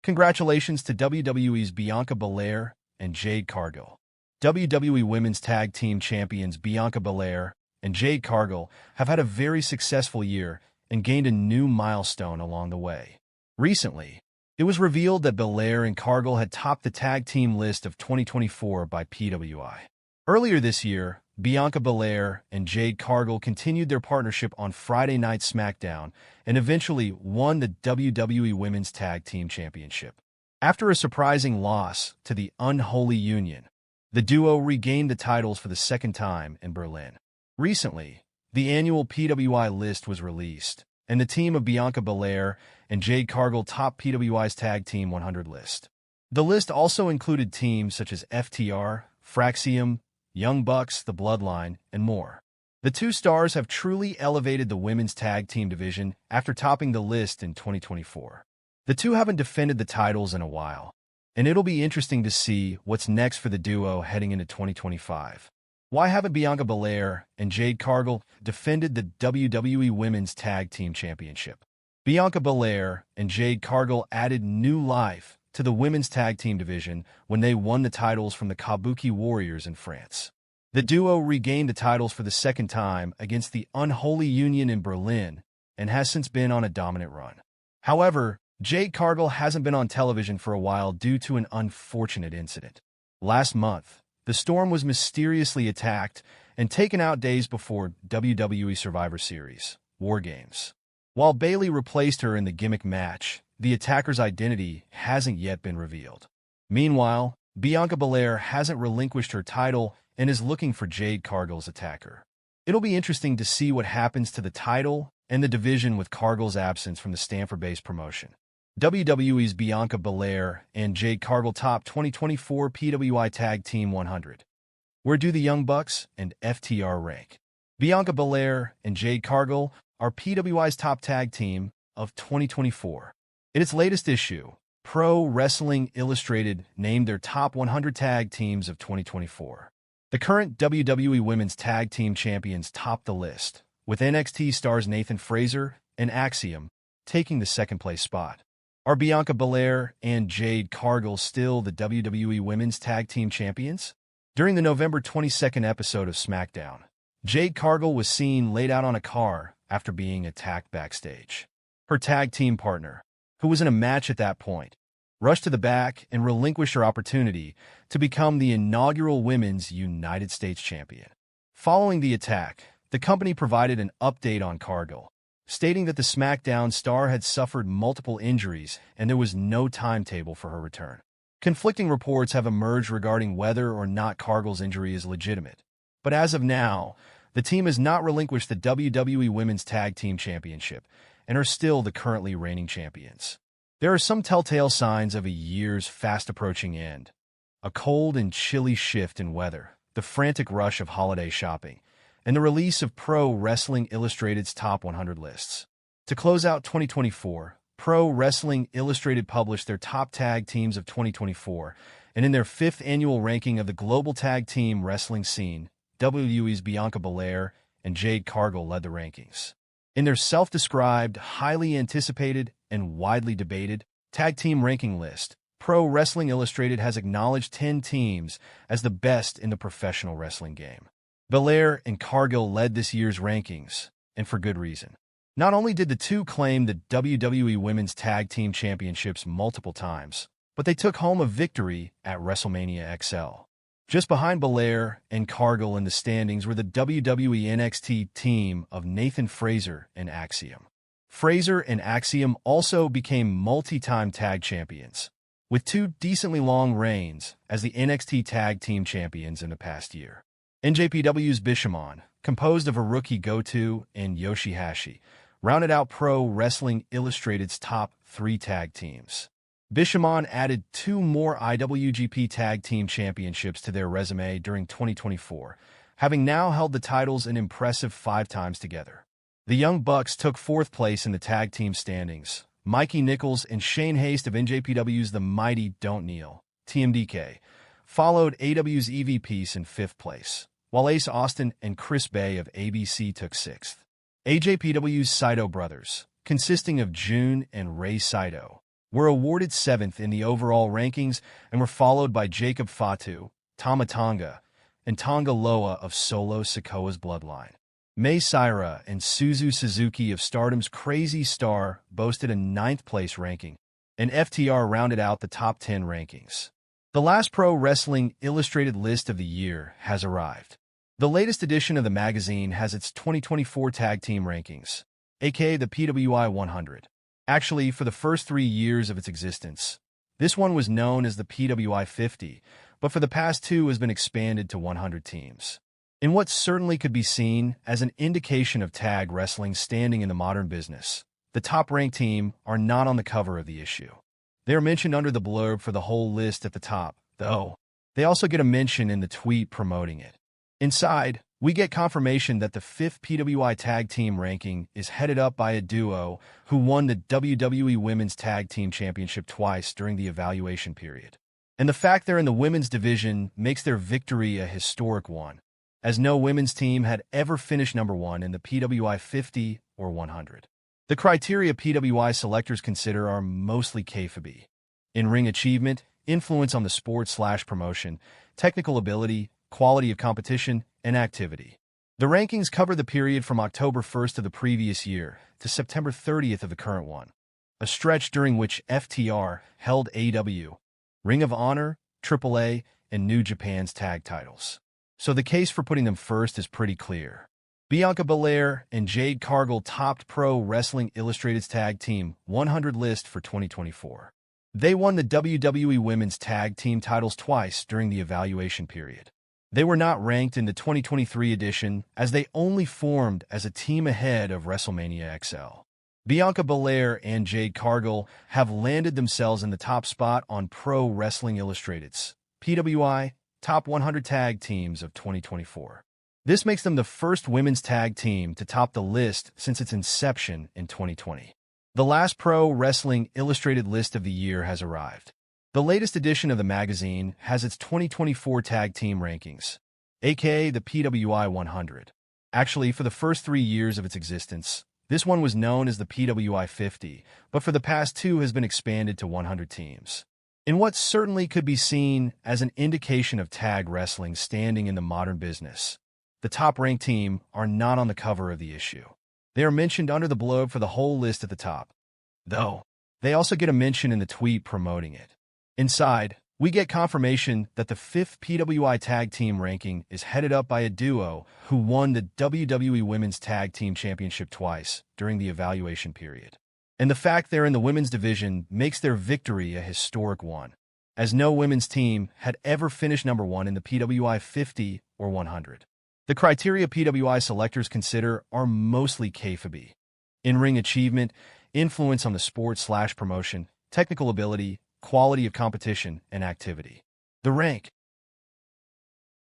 Congratulations to WWE's Bianca Belair and Jade Cargill. WWE Women's Tag Team Champions Bianca Belair and Jade Cargill have had a very successful year and gained a new milestone along the way. Recently, it was revealed that Belair and Cargill had topped the tag team list of 2024 by PWI. Earlier this year, Bianca Belair and Jade Cargill continued their partnership on Friday Night SmackDown and eventually won the WWE Women's Tag Team Championship. After a surprising loss to the Unholy Union, the duo regained the titles for the second time in Berlin. Recently, the annual PWI list was released, and the team of Bianca Belair and Jade Cargill topped PWI's Tag Team 100 list. The list also included teams such as FTR, Fraxiom, Young Bucks, the Bloodline, and more. The two stars have truly elevated the women's tag team division after topping the list in 2024. The two haven't defended the titles in a while, and it'll be interesting to see what's next for the duo heading into 2025. Why haven't Bianca Belair and Jade Cargill defended the WWE Women's Tag Team Championship? Bianca Belair and Jade Cargill added new life to the women's tag team division when they won the titles from the Kabuki Warriors in France. The duo regained the titles for the second time against the Unholy Union in Berlin and has since been on a dominant run. However, Jade Cargill hasn't been on television for a while due to an unfortunate incident. Last month, the Storm was mysteriously attacked and taken out days before WWE Survivor Series, War Games. While Bayley replaced her in the gimmick match, the attacker's identity hasn't yet been revealed. Meanwhile, Bianca Belair hasn't relinquished her title and is looking for Jade Cargill's attacker. It'll be interesting to see what happens to the title and the division with Cargill's absence from the Stanford-based promotion. WWE's Bianca Belair and Jade Cargill top 2024 PWI Tag Team 100. Where do the Young Bucks and FTR rank? Bianca Belair and Jade Cargill are PWI's top tag team of 2024. In its latest issue, Pro Wrestling Illustrated named their top 100 tag teams of 2024. The current WWE Women's Tag Team Champions topped the list, with NXT stars Nathan Frazer and Fraxiom taking the second-place spot. Are Bianca Belair and Jade Cargill still the WWE Women's Tag Team Champions? During the November 22nd episode of SmackDown, Jade Cargill was seen laid out on a car after being attacked backstage. Her tag team partner, who was in a match at that point, rushed to the back and relinquished her opportunity to become the inaugural Women's United States Champion. Following the attack, the company provided an update on Cargill, stating that the SmackDown star had suffered multiple injuries and there was no timetable for her return. Conflicting reports have emerged regarding whether or not Cargill's injury is legitimate, but as of now, the team has not relinquished the WWE Women's Tag Team Championship and are still the currently reigning champions. There are some telltale signs of a year's fast-approaching end. A cold and chilly shift in weather, the frantic rush of holiday shopping, and the release of Pro Wrestling Illustrated's top 100 lists. To close out 2024, Pro Wrestling Illustrated published their top tag teams of 2024, and in their fifth annual ranking of the global tag team wrestling scene, WWE's Bianca Belair and Jade Cargill led the rankings. In their self-described, highly anticipated, and widely debated tag team ranking list, Pro Wrestling Illustrated has acknowledged 10 teams as the best in the professional wrestling game. Belair and Cargill led this year's rankings, and for good reason. Not only did the two claim the WWE Women's Tag Team Championships multiple times, but they took home a victory at WrestleMania XL. Just behind Belair and Cargill in the standings were the WWE NXT team of Nathan Frazer and Fraxiom. Frazer and Fraxiom also became multi-time tag champions, with two decently long reigns as the NXT Tag Team Champions in the past year. NJPW's Bishamon, composed of a rookie Goto and Yoshihashi, rounded out Pro Wrestling Illustrated's top 3 tag teams. Bishamon added 2 more IWGP Tag Team Championships to their resume during 2024, having now held the titles an impressive 5 times together. The Young Bucks took 4th place in the tag team standings. Mikey Nichols and Shane Haste of NJPW's The Mighty Don't Kneel, TMDK, followed AW's EVPs in 5th place, while Ace Austin and Chris Bay of ABC took 6th. AJPW's Saito brothers, consisting of Jun and Ray Saito, were awarded 7th in the overall rankings and were followed by Jacob Fatu, Tama Tonga, and Tonga Loa of Solo Sikoa's Bloodline. Mai Saira and Suzu Suzuki of Stardom's Crazy Star boasted a 9th place ranking, and FTR rounded out the top 10 rankings. The last Pro Wrestling Illustrated list of the year has arrived. The latest edition of the magazine has its 2024 tag team rankings, aka the PWI 100. Actually, for the first 3 years of its existence, this one was known as the PWI 50, but for the past 2 has been expanded to 100 teams. In what certainly could be seen as an indication of tag wrestling's standing in the modern business, the top-ranked team are not on the cover of the issue. They are mentioned under the blurb for the whole list at the top, though. They also get a mention in the tweet promoting it. Inside, we get confirmation that the 5th PWI Tag Team ranking is headed up by a duo who won the WWE Women's Tag Team Championship twice during the evaluation period. And the fact they're in the women's division makes their victory a historic one, as no women's team had ever finished number 1 in the PWI 50 or 100. The criteria PWI selectors consider are mostly kayfabe: in-ring achievement, influence on the sport/promotion, technical ability, quality of competition, and activity. The rankings cover the period from October 1st of the previous year to September 30th of the current one, a stretch during which FTR held AEW, Ring of Honor, AAA, and New Japan's tag titles. So the case for putting them first is pretty clear. Bianca Belair and Jade Cargill topped Pro Wrestling Illustrated's Tag Team 100 list for 2024. They won the WWE Women's Tag Team titles twice during the evaluation period. They were not ranked in the 2023 edition as they only formed as a team ahead of WrestleMania XL. Bianca Belair and Jade Cargill have landed themselves in the top spot on Pro Wrestling Illustrated's PWI Top 100 Tag Teams of 2024. This makes them the first women's tag team to top the list since its inception in 2020. The last Pro Wrestling Illustrated list of the year has arrived. The latest edition of the magazine has its 2024 tag team rankings, aka the PWI 100. Actually, for the first 3 years of its existence, this one was known as the PWI 50, but for the past 2 has been expanded to 100 teams. In what certainly could be seen as an indication of tag wrestling standing in the modern business, the top-ranked team are not on the cover of the issue. They are mentioned under the blurb for the whole list at the top, though. They also get a mention in the tweet promoting it. Inside, we get confirmation that the 5th PWI Tag Team ranking is headed up by a duo who won the WWE Women's Tag Team Championship twice during the evaluation period. And the fact they're in the women's division makes their victory a historic one, as no women's team had ever finished number 1 in the PWI 50 or 100. The criteria PWI selectors consider are mostly kayfabe: in-ring achievement, influence on the sport/promotion, technical ability, quality of competition, and activity. The rank